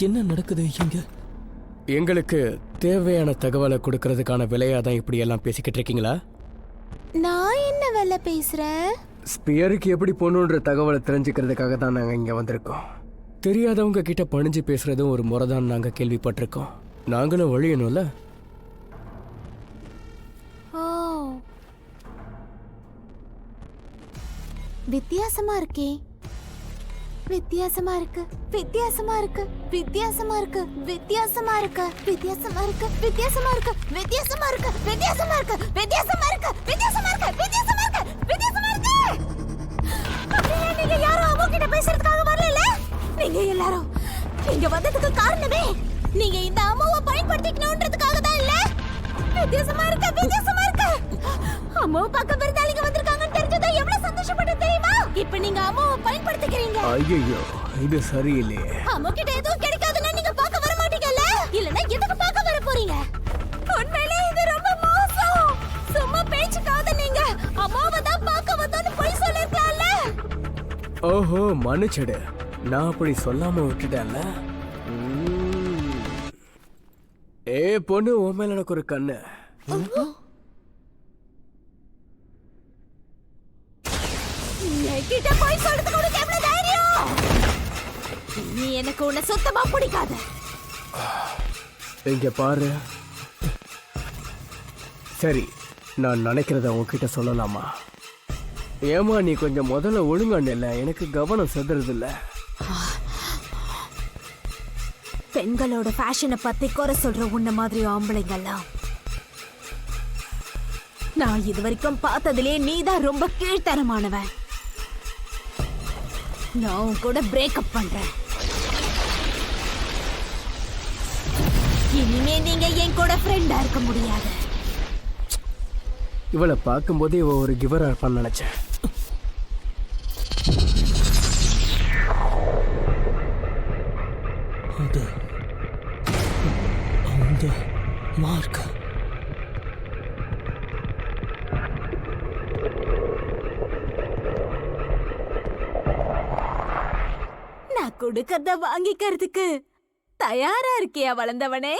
என்ன நடக்குது இங்க? எங்களுக்கு தேவையான தகவலை கொடுக்கறதுக்கான விலையா தான் இப்படி எல்லாம் பேசிக்கிட்டு இருக்கீங்களா? நான் என்ன வேலை பேசுறேன்? ஸ்பியருக்கு எப்படி போகணுன்ற தகவலை தெரிஞ்சுக்கிறதுக்காக தான் நாங்கள் இங்கே வந்திருக்கோம். தெரியாதவங்க கிட்ட பணிஞ்சு பேசுறதும் ஒரு முறை தான் நாங்கள் கேள்விப்பட்டிருக்கோம். நாங்களும் வழியணும்ல. ஓ, வித்தியாசமா இருக்கே. வித்தியாசமா இருக்கு, வித்தியாசமா இருக்கு, வித்தியாசமா இருக்கு, வித்தியாசமா இருக்கு, வித்தியாசமா இருக்கு, வித்தியாசமா இருக்கு, வித்தியாசமா இருக்கு, வித்தியாசமா இருக்கு, வித்தியாசமா இருக்கு, வித்தியாசமா இருக்கு, வித்தியாசமா இருக்கு, வித்தியாசமா இருக்கு. அப்படியே நீங்க யாரும் அம்மா கிட்ட பேசுறதுக்காக வரல. நீங்க எல்லாரும் இங்க வந்ததுக்கு காரணமே நீங்க இந்த அம்மாவை பயன்படுத்திக்கணும்ன்றதுக்காக தான் இல்ல. வித்தியாசமா இருக்கு, வித்தியாசமா இருக்கு. அம்மாவை பார்க்க விருந்தாளிங்க வந்திருக்காங்கன்னு தெரிஞ்சதா எவ்வளவு சந்தோஷப்பட்டேன் தெரியுமா? இப்ப நீங்க அம்மாவை பயன்படுத்திக்கிறீங்க. ஐயோ, இது சரியில்லையே. அம்மா கிட்ட எதுவும் கிடைக்காதுன்னா நீங்க பார்க்க வர மாட்டீங்கல்ல? இல்லனா எதுக்கு பார்க்க வர போறீங்க? உண்மையிலே இது ரொம்ப மோசம். சும்மா பேச்சுக்காக நீங்க அம்மாவை தான் பார்க்க வந்தோன்னு போய் சொல்லிருக்கலாம்ல. ஓஹோ, மன்னிச்சிடு. நான் அப்படி சொல்லாம விட்டுட்டேன்ல. ஏ பொண்ணு, உன் மேல எனக்கு ஒரு கண்ணு. என்கிட்ட போய் சொல்றதுக்கு உனக்கு எவ்வளவு தைரியம்? நீ எனக்கு உன்னை சுத்தமா பிடிக்காத. இங்க பாரு. சரி, நான் நினைக்கிறத உன்கிட்ட சொல்லலாமா? ஏமா நீ கொஞ்சம் முதல்ல ஒழுங்கான இல்ல, எனக்கு கவனம் செதுறது இல்ல. பெண்களோட ஃபேஷனை பத்தி குறை சொல்ற உன்ன மாதிரி ஆம்பளைங்கெல்லாம் நான் இது வரைக்கும் பார்த்ததிலே நீதான் ரொம்ப கீழ்த்தரமானவன். நான் உன் கூட பிரேக்கப் பண்றேன். இனிமே நீங்க என் கூட ஃப்ரெண்டா இருக்க முடியாது. இவளை பார்க்கும்போதே இவ ஒரு கிவரா இருப்பான்னு நினைச்சேன். அந்த மார்க் நான் கொடுக்கறத வாங்கிக்கிறதுக்கு தயாரா இருக்கியா வளர்ந்தவனே?